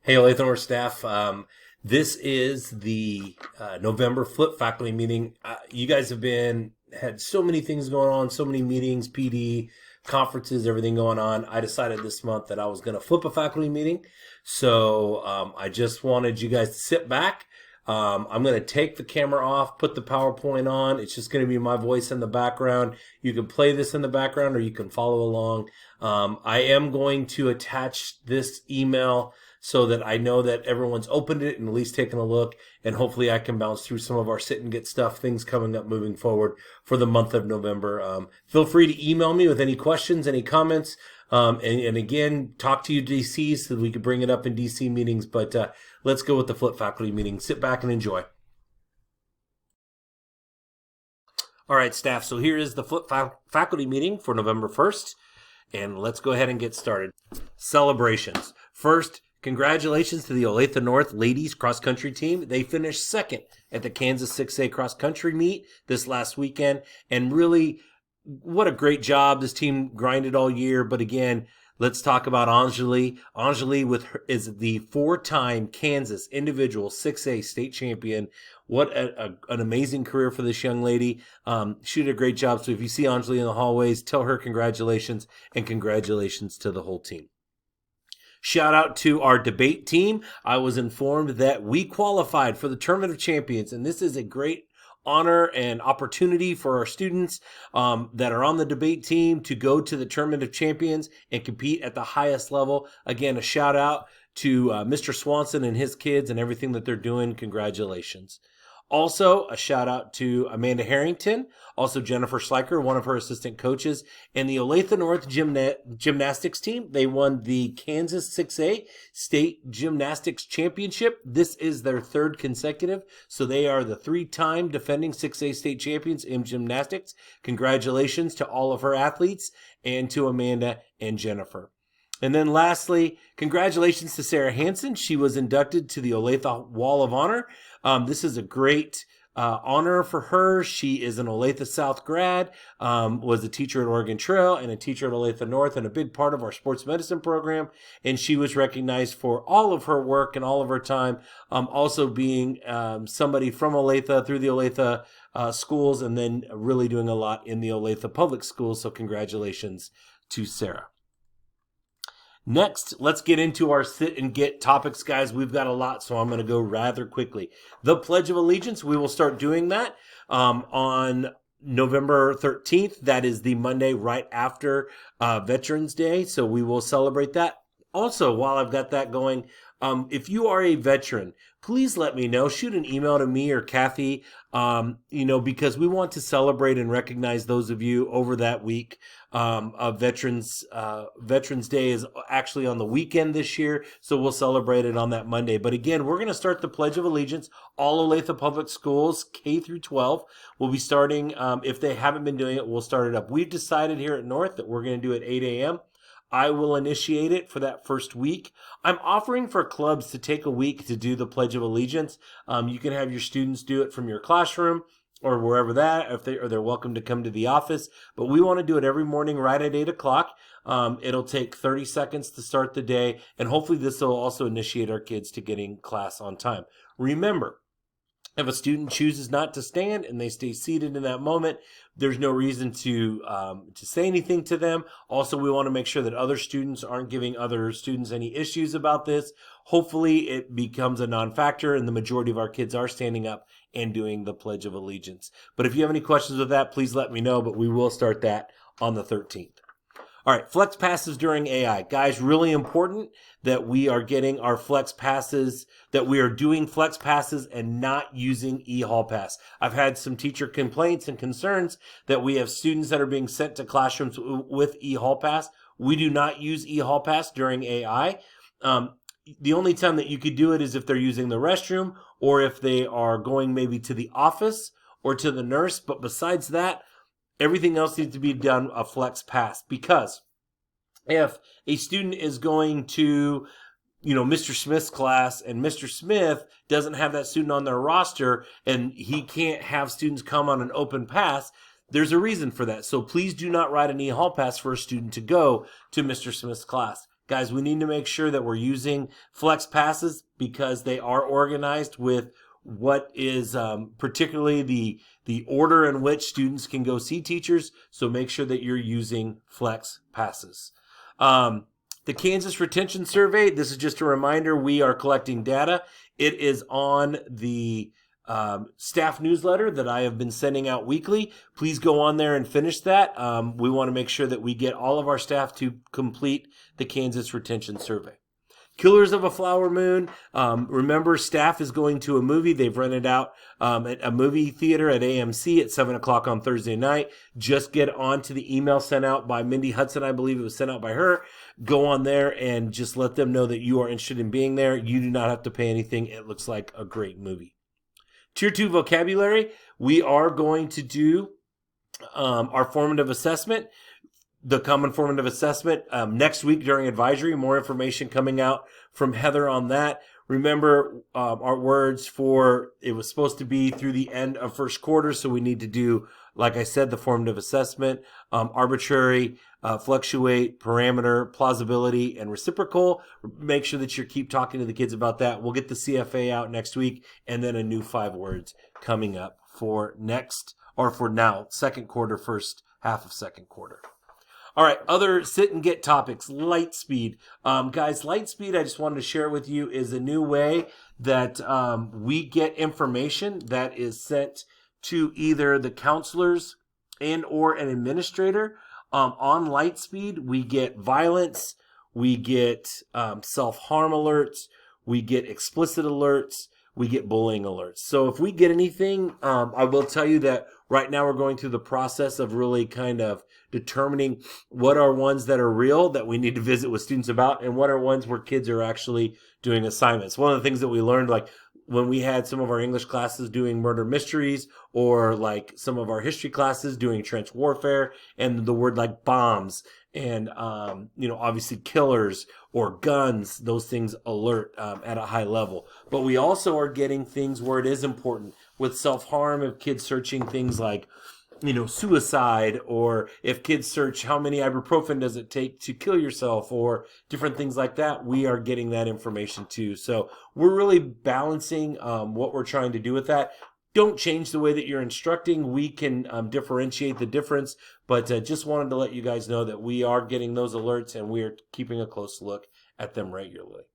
Hey, Olathe staff. This is the November Flip faculty meeting. You guys have had so many things going on, so many meetings, PD, conferences, everything going on. I decided this month that I was going to flip a faculty meeting. So I just wanted you guys to sit back. I'm going to take the camera off, put the PowerPoint on. It's just going to be my voice in the background. You can play this in the background or you can follow along. I am going to attach this email so that I know that everyone's opened it and at least taken a look, and hopefully I can bounce through some of our sit and get stuff, things coming up moving forward for the month of November. Feel free to email me with any questions, any comments, and again, talk to you DCs so that we can bring it up in DC meetings, but let's go with the Flip faculty meeting. Sit back and enjoy. All right, staff, so here is the Flip faculty meeting for November 1st, and let's go ahead and get started. Celebrations. First, congratulations to the Olathe North ladies cross country team. They finished second at the Kansas 6A cross country meet this last weekend. And really, what a great job. This team grinded all year. But again, let's talk about Anjali. Anjali is the 4-time Kansas individual 6A state champion. What an amazing career for this young lady. She did a great job. So if you see Anjali in the hallways, tell her congratulations, and congratulations to the whole team. Shout out to our debate team. I was informed that we qualified for the Tournament of Champions, and this is a great honor and opportunity for our students that are on the debate team to go to the Tournament of Champions and compete at the highest level. Again, a shout out to Mr. Swanson and his kids and everything that they're doing. Congratulations. Also, a shout out to Amanda Harrington, also Jennifer Schleicher, one of her assistant coaches, and the Olathe North gymnastics team. They won the Kansas 6A State Gymnastics Championship. This is their third consecutive, so they are the 3-time defending 6A state champions in gymnastics. Congratulations to all of her athletes and to Amanda and Jennifer. And then lastly, congratulations to Sarah Hansen. She was inducted to the Olathe Wall of Honor. This is a great honor for her. She is an Olathe South grad, was a teacher at Oregon Trail and a teacher at Olathe North and a big part of our sports medicine program. And she was recognized for all of her work and all of her time, also being somebody from Olathe through the Olathe schools and then really doing a lot in the Olathe public schools. So congratulations to Sarah. Next, let's get into our sit and get topics, guys. We've got a lot, so I'm going to go rather quickly. The Pledge of Allegiance, we will start doing that on November 13th. That is the Monday right after Veterans Day, so we will celebrate that. Also, while I've got that going, if you are a veteran, please let me know. Shoot an email to me or Kathy, because we want to celebrate and recognize those of you over that week of Veterans. Veterans Day is actually on the weekend this year, so we'll celebrate it on that Monday. But again, we're going to start the Pledge of Allegiance. All Olathe Public Schools, K through 12, will be starting. If they haven't been doing it, we'll start it up. We've decided here at North that we're going to do it 8 a.m. I will initiate it for that first week. I'm offering for clubs to take a week to do the Pledge of Allegiance. You can have your students do it from your classroom or wherever they're welcome to come to the office. But we want to do it every morning right at 8 o'clock. It'll take 30 seconds to start the day, and hopefully this will also initiate our kids to getting class on time. Remember, if a student chooses not to stand and they stay seated in that moment, there's no reason to say anything to them. Also, we want to make sure that other students aren't giving other students any issues about this. Hopefully, it becomes a non-factor and the majority of our kids are standing up and doing the Pledge of Allegiance. But if you have any questions with that, please let me know, but we will start that on the 13th. All right, flex passes during AI. Guys, really important that we are getting our flex passes, that we are doing flex passes and not using e-hall pass. I've had some teacher complaints and concerns that we have students that are being sent to classrooms with e-hall pass. We do not use e-hall pass during AI. The only time that you could do it is if they're using the restroom or if they are going maybe to the office or to the nurse. But besides that, everything else needs to be done a flex pass, because if a student is going to, Mr. Smith's class and Mr. Smith doesn't have that student on their roster and he can't have students come on an open pass, there's a reason for that. So please do not write an e-hall pass for a student to go to Mr. Smith's class. Guys, we need to make sure that we're using flex passes because they are organized with what is particularly the order in which students can go see teachers. So make sure that you're using flex passes. The Kansas Retention Survey, this is just a reminder, we are collecting data. It is on the staff newsletter that I have been sending out weekly. Please go on there and finish that. We want to make sure that we get all of our staff to complete the Kansas Retention Survey. Killers of a Flower Moon. Remember, staff is going to a movie. They've rented out at a movie theater at AMC at 7 o'clock on Thursday night. Just get on to the email sent out by Mindy Hudson. I believe it was sent out by her. Go on there and just let them know that you are interested in being there. You do not have to pay anything. It looks like a great movie. Tier 2 vocabulary. We are going to do our formative assessment. The common formative assessment next week during advisory. More information coming out from Heather on that. Remember, our words for it was supposed to be through the end of first quarter, so we need to do, like I said, the formative assessment, arbitrary, fluctuate, parameter, plausibility, and reciprocal. Make sure that you keep talking to the kids about that. We'll get the CFA out next week, and then a new 5 words coming up for now, second quarter, first half of second quarter. All right, other sit and get topics. Lightspeed. Guys, Lightspeed, I just wanted to share with you, is a new way that we get information that is sent to either the counselors and or an administrator. On Lightspeed, we get violence, we get self-harm alerts, we get explicit alerts, we get bullying alerts. So if we get anything, I will tell you that right now we're going through the process of really kind of determining what are ones that are real that we need to visit with students about and what are ones where kids are actually doing assignments. One of the things that we learned, like when we had some of our English classes doing murder mysteries, or like some of our history classes doing trench warfare, and the word like bombs and, obviously killers or guns, those things alert at a high level. But we also are getting things where it is important with self-harm, if kids searching things like, suicide, or if kids search how many ibuprofen does it take to kill yourself, or different things like that, we are getting that information too. So we're really balancing what we're trying to do with that. Don't change the way that you're instructing. We can differentiate the difference, but just wanted to let you guys know that we are getting those alerts and we are keeping a close look at them regularly.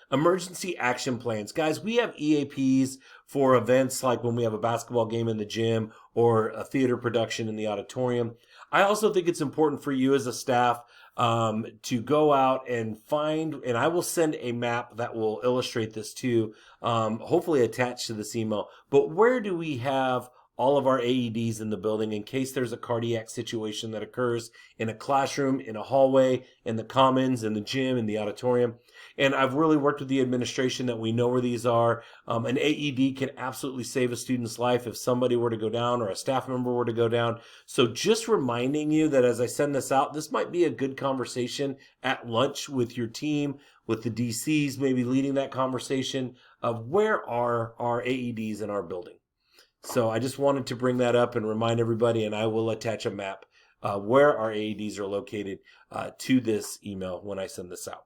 Emergency action plans. Guys, we have EAPs for events like when we have a basketball game in the gym or a theater production in the auditorium. I also think it's important for you as a staff to go out and find, and I will send a map that will illustrate this too, hopefully attached to this email. But where do we have all of our AEDs in the building in case there's a cardiac situation that occurs in a classroom, in a hallway, in the commons, in the gym, in the auditorium? And I've really worked with the administration that we know where these are. An AED can absolutely save a student's life if somebody were to go down or a staff member were to go down. So just reminding you that as I send this out, this might be a good conversation at lunch with your team, with the DCs, maybe leading that conversation of where are our AEDs in our building. So I just wanted to bring that up and remind everybody, and I will attach a map where our AEDs are located to this email when I send this out.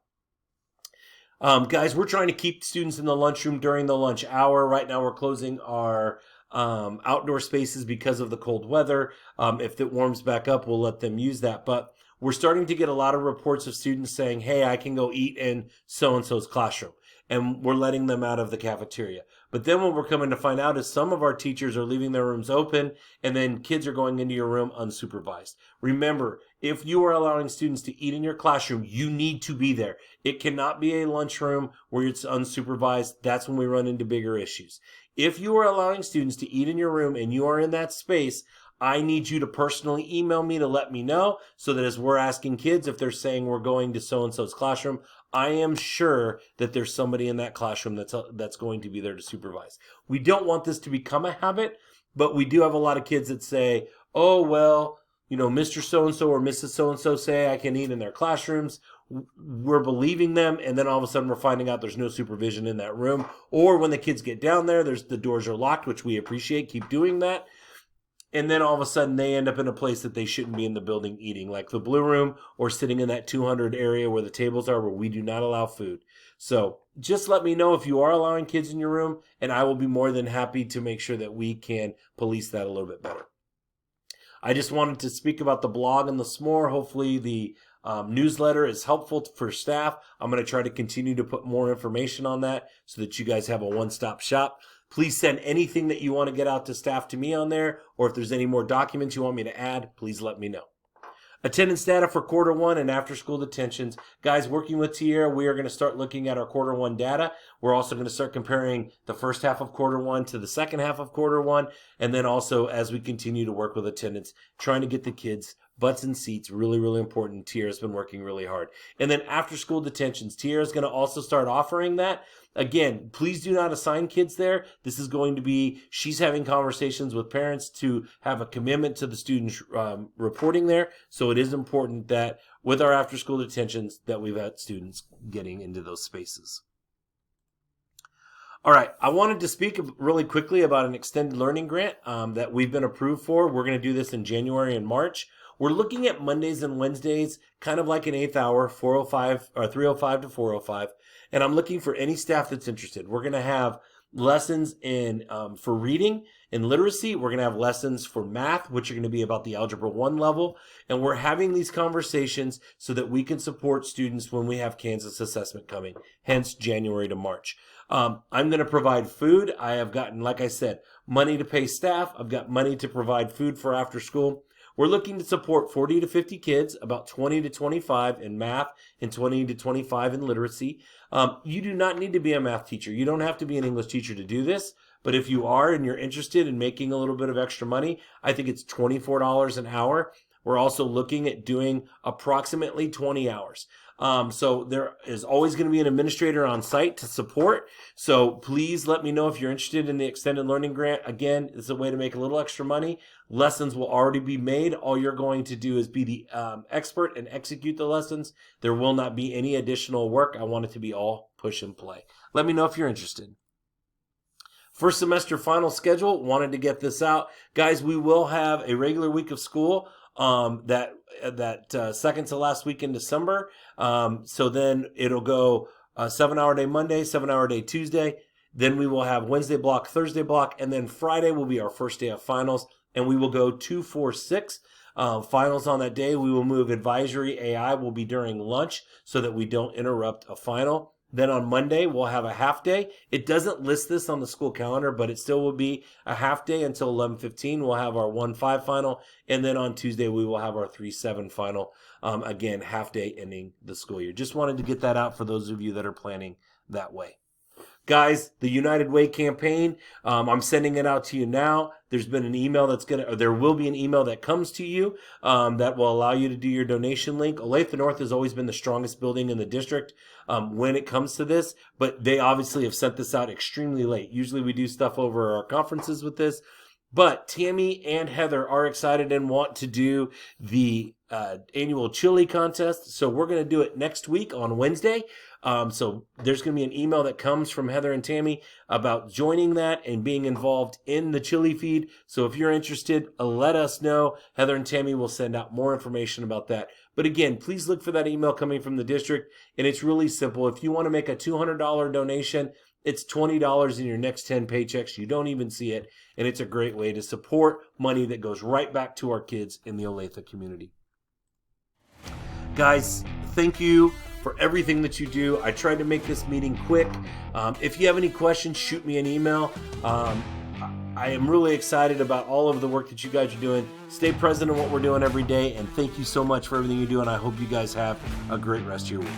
Guys, we're trying to keep students in the lunchroom during the lunch hour. Right now we're closing our outdoor spaces because of the cold weather. If it warms back up, we'll let them use that. But we're starting to get a lot of reports of students saying, hey, I can go eat in so-and-so's classroom. And we're letting them out of the cafeteria. But then what we're coming to find out is some of our teachers are leaving their rooms open, and then kids are going into your room unsupervised. Remember, if you are allowing students to eat in your classroom, you need to be there. It cannot be a lunchroom where it's unsupervised. That's when we run into bigger issues. If you are allowing students to eat in your room and you are in that space, I need you to personally email me to let me know, so that as we're asking kids, if they're saying we're going to so-and-so's classroom, I am sure that there's somebody in that classroom that's going to be there to supervise. We don't want this to become a habit, but we do have a lot of kids that say, oh, well, Mr. So-and-so or Mrs. So-and-so say I can eat in their classrooms. We're believing them, and then all of a sudden we're finding out there's no supervision in that room. Or when the kids get down there, the doors are locked, which we appreciate. Keep doing that. and then all of a sudden they end up in a place that they shouldn't be in the building eating, like the Blue Room, or sitting in that 200 area where the tables are, where we do not allow food. So just let me know if you are allowing kids in your room, and I will be more than happy to make sure that we can police that a little bit better. I just wanted to speak about the blog and the s'more. Hopefully the newsletter is helpful for staff. I'm going to try to continue to put more information on that so that you guys have a one-stop shop. Please send anything that you want to get out to staff to me on there, or if there's any more documents you want me to add, please let me know. Attendance data for quarter one and after school detentions. Guys, working with Tierra, we are going to start looking at our quarter one data. We're also going to start comparing the first half of quarter one to the second half of quarter one. And then also, as we continue to work with attendance, trying to get the kids butts and seats, really, really important. Tierra's been working really hard. And then after school detentions, Tierra's going to also start offering that. Again, please do not assign kids there. This is going to be, she's having conversations with parents to have a commitment to the students reporting there. So it is important that with our after school detentions that we've had students getting into those spaces. All right, I wanted to speak really quickly about an extended learning grant that we've been approved for. We're going to do this in January and March. We're looking at Mondays and Wednesdays, kind of like an 8th hour, 4:05 or 3:05 to 4:05. And I'm looking for any staff that's interested. We're going to have lessons in for reading and literacy. We're going to have lessons for math, which are going to be about the Algebra 1 level. And we're having these conversations so that we can support students when we have Kansas assessment coming, hence January to March. I'm going to provide food. I have gotten, like I said, money to pay staff. I've got money to provide food for after school. We're looking to support 40 to 50 kids, about 20 to 25 in math and 20 to 25 in literacy. You do not need to be a math teacher. You don't have to be an English teacher to do this. But if you are and you're interested in making a little bit of extra money, I think it's $24 an hour. We're also looking at doing approximately 20 hours. So there is always going to be an administrator on site to support. So please let me know if you're interested in the extended learning grant. Again, it's a way to make a little extra money. Lessons will already be made. All you're going to do is be the expert and execute the lessons. There will not be any additional work. I want it to be all push and play. Let me know if you're interested. First semester final schedule. Wanted to get this out. Guys, we will have a regular week of school that second to last week in December. So then it'll go 7-hour day Monday, 7-hour day Tuesday. Then we will have Wednesday block, Thursday block, and then Friday will be our first day of finals. And we will go 2, 4, 6 finals on that day. We will move advisory AI will be during lunch so that we don't interrupt a final. Then on Monday, we'll have a half day. It doesn't list this on the school calendar, but it still will be a half day until 11:15. We'll have our 1-5 final. And then on Tuesday, we will have our 3-7 final. Again, half day ending the school year. Just wanted to get that out for those of you that are planning that way. Guys, the United Way campaign, I'm sending it out to you now. There's been an email there will be an email that comes to you that will allow you to do your donation link. Olathe North has always been the strongest building in the district when it comes to this, but they obviously have sent this out extremely late. Usually we do stuff over our conferences with this, but Tammy and Heather are excited and want to do the annual chili contest. So we're going to do it next week on Wednesday. So there's going to be an email that comes from Heather and Tammy about joining that and being involved in the chili feed. So if you're interested, let us know. Heather and Tammy will send out more information about that. But again, please look for that email coming from the district. And it's really simple. If you want to make a $200 donation, it's $20 in your next 10 paychecks. You don't even see it. And it's a great way to support money that goes right back to our kids in the Olathe community. Guys, thank you for everything that you do. I tried to make this meeting quick. If you have any questions, shoot me an email. I am really excited about all of the work that you guys are doing. Stay present in what we're doing every day, and thank you so much for everything you do, and I hope you guys have a great rest of your week.